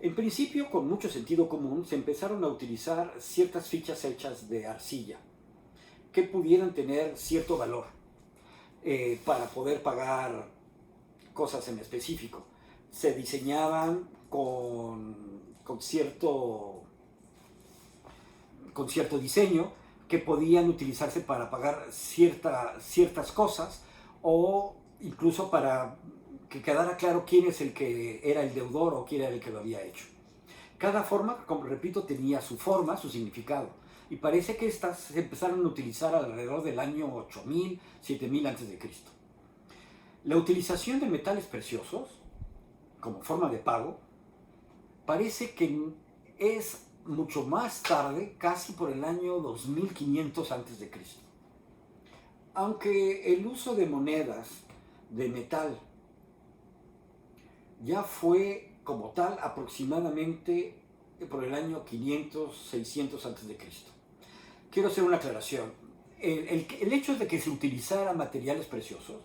En principio, con mucho sentido común, se empezaron a utilizar ciertas fichas hechas de arcilla que pudieran tener cierto valor para poder pagar cosas en específico. Se diseñaban con cierto diseño que podían utilizarse para pagar ciertas cosas o incluso para que quedara claro quién es el que era el deudor o quién era el que lo había hecho. Cada forma, como repito, tenía su forma, su significado. Y parece que estas se empezaron a utilizar alrededor del año 8000, 7000 a.C. La utilización de metales preciosos como forma de pago parece que es mucho más tarde, casi por el año 2500 a.C. Aunque el uso de monedas de metal ya fue como tal aproximadamente por el año 500, 600 a.C. Quiero hacer una aclaración. El hecho de que se utilizaran materiales preciosos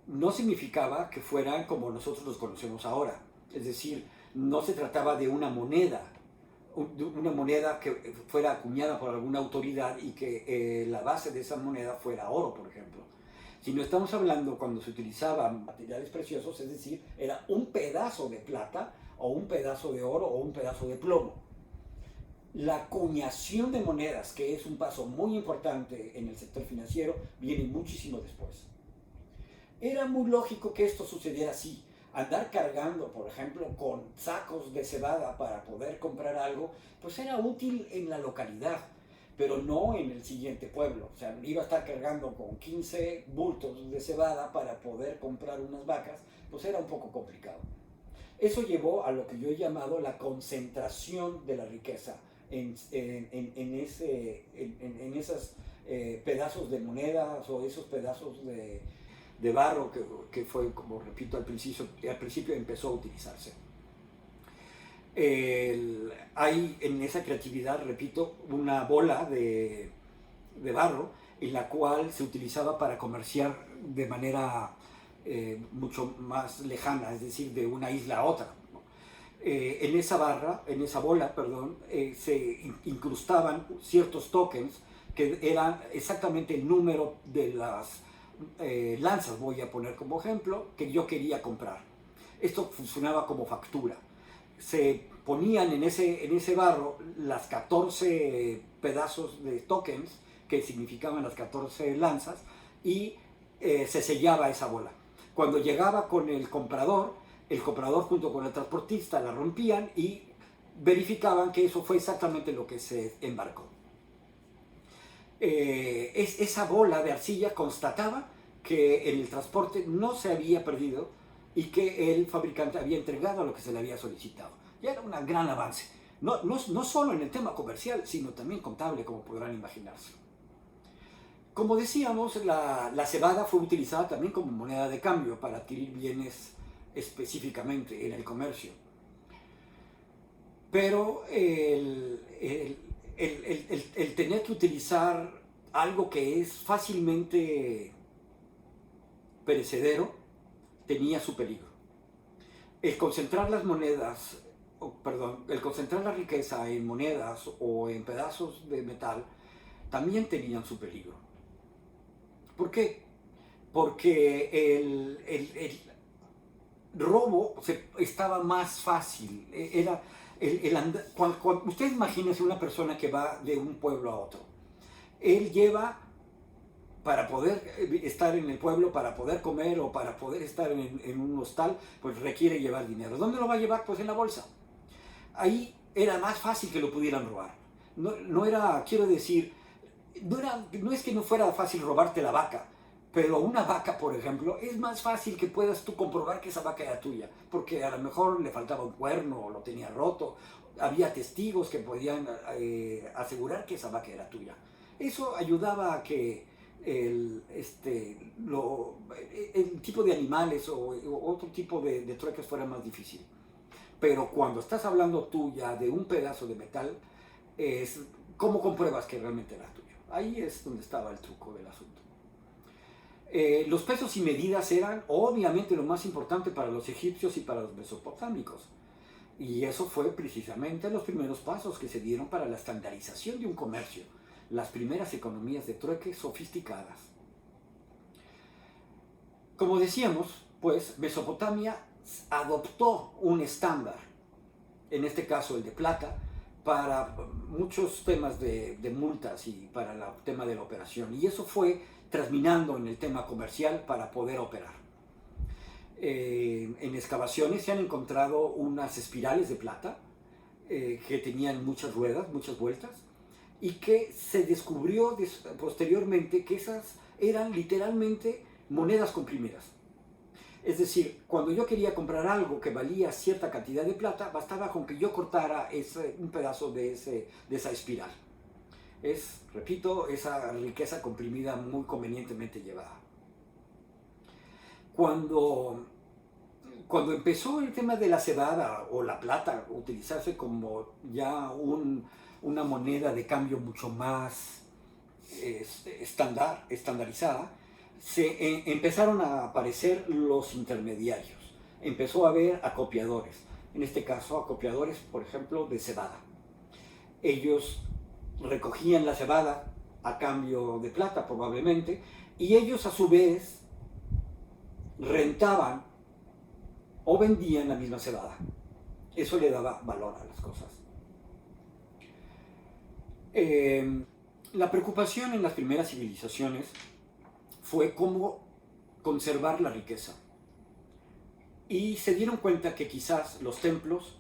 no significaba que fueran como nosotros los conocemos ahora. Es decir, no se trataba de una moneda que fuera acuñada por alguna autoridad y que la base de esa moneda fuera oro, por ejemplo. Si no estamos hablando cuando se utilizaban materiales preciosos, es decir, era un pedazo de plata o un pedazo de oro o un pedazo de plomo. La acuñación de monedas, que es un paso muy importante en el sector financiero, viene muchísimo después. Era muy lógico que esto sucediera así. Andar cargando, por ejemplo, con sacos de cebada para poder comprar algo, pues era útil en la localidad, pero no en el siguiente pueblo. O sea, iba a estar cargando con 15 bultos de cebada para poder comprar unas vacas, pues era un poco complicado. Eso llevó a lo que yo he llamado la concentración de la riqueza en esos pedazos de monedas o esos pedazos de barro que fue, como repito, al principio empezó a utilizarse. Hay en esa creatividad, repito, una bola de barro en la cual se utilizaba para comerciar de manera mucho más lejana, es decir, de una isla a otra. En esa bola, se incrustaban ciertos tokens que eran exactamente el número de las lanzas, voy a poner como ejemplo, que yo quería comprar. Esto funcionaba como factura. Se ponían en ese barro las 14 pedazos de tokens que significaban las 14 lanzas y se sellaba esa bola. Cuando llegaba con el comprador junto con el transportista la rompían y verificaban que eso fue exactamente lo que se embarcó. Esa bola de arcilla constataba que el transporte no se había perdido y que el fabricante había entregado lo que se le había solicitado. Ya era un gran avance, no solo en el tema comercial, sino también contable, como podrán imaginarse. Como decíamos, la cebada fue utilizada también como moneda de cambio para adquirir bienes específicamente en el comercio. Pero el tener que utilizar algo que es fácilmente perecedero tenía su peligro. El concentrar las monedas, el concentrar la riqueza en monedas o en pedazos de metal también tenían su peligro. ¿Por qué? Porque el robo estaba más fácil. Cuando usted imagínese una persona que va de un pueblo a otro. Él lleva, para poder estar en el pueblo, para poder comer o para poder estar en un hostal, pues requiere llevar dinero. ¿Dónde lo va a llevar? Pues en la bolsa. Ahí era más fácil que lo pudieran robar. No era, quiero decir, no es que no fuera fácil robarte la vaca, pero una vaca, por ejemplo, es más fácil que puedas tú comprobar que esa vaca era tuya, porque a lo mejor le faltaba un cuerno o lo tenía roto, había testigos que podían asegurar que esa vaca era tuya. Eso ayudaba a que el tipo de animales o otro tipo de trueques fuera más difícil. Pero cuando estás hablando tú ya de un pedazo de metal, ¿cómo compruebas que realmente era tuyo? Ahí es donde estaba el truco del asunto. Los pesos y medidas eran obviamente lo más importante para los egipcios y para los mesopotámicos. Y eso fue precisamente los primeros pasos que se dieron para la estandarización de un comercio, las primeras economías de trueque sofisticadas. Como decíamos, pues Mesopotamia adoptó un estándar, en este caso el de plata, para muchos temas de multas y para el tema de la operación. Y eso fue transminando en el tema comercial para poder operar. En excavaciones se han encontrado unas espirales de plata que tenían muchas ruedas, muchas vueltas, y que se descubrió posteriormente que esas eran literalmente monedas comprimidas. Es decir, cuando yo quería comprar algo que valía cierta cantidad de plata, bastaba con que yo cortara un pedazo de esa espiral. Es, repito, esa riqueza comprimida muy convenientemente llevada. Cuando empezó el tema de la cebada o la plata utilizarse como ya una moneda de cambio mucho más estandarizada, empezaron a aparecer los intermediarios. Empezó a haber acopiadores, en este caso acopiadores, por ejemplo, de cebada. Ellos recogían la cebada a cambio de plata probablemente, y ellos a su vez rentaban o vendían la misma cebada. Eso le daba valor a las cosas. La preocupación en las primeras civilizaciones fue cómo conservar la riqueza. Y se dieron cuenta que quizás los templos,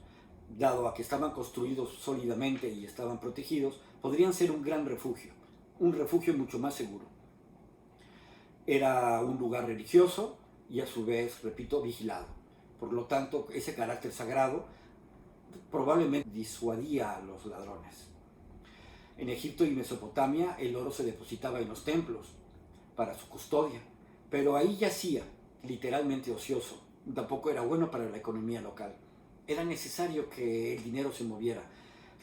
dado a que estaban construidos sólidamente y estaban protegidos, podrían ser un gran refugio, un refugio mucho más seguro. Era un lugar religioso y a su vez, repito, vigilado. Por lo tanto, ese carácter sagrado probablemente disuadía a los ladrones. En Egipto y Mesopotamia el oro se depositaba en los templos para su custodia, pero ahí yacía, literalmente ocioso. Tampoco era bueno para la economía local. Era necesario que el dinero se moviera.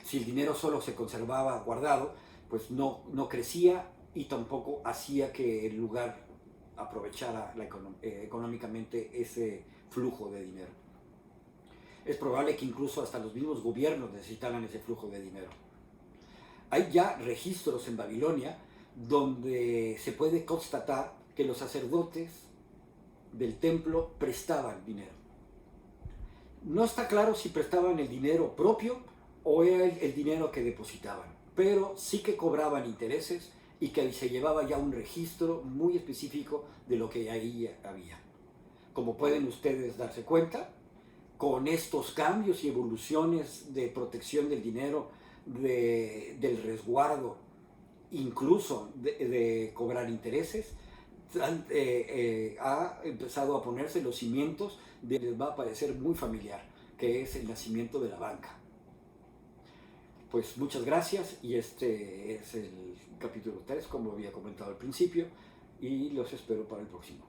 Si el dinero solo se conservaba guardado, pues no crecía y tampoco hacía que el lugar aprovechara económicamente ese flujo de dinero. Es probable que incluso hasta los mismos gobiernos necesitaran ese flujo de dinero. Hay ya registros en Babilonia donde se puede constatar que los sacerdotes del templo prestaban dinero. No está claro si prestaban el dinero propio o era el dinero que depositaban, pero sí que cobraban intereses y que se llevaba ya un registro muy específico de lo que ahí había. Como pueden ustedes darse cuenta, con estos cambios y evoluciones de protección del dinero, del resguardo, incluso de cobrar intereses, ha empezado a ponerse los cimientos de les va a parecer muy familiar, que es el nacimiento de la banca. Pues muchas gracias, y este es el capítulo 3, como había comentado al principio, y los espero para el próximo.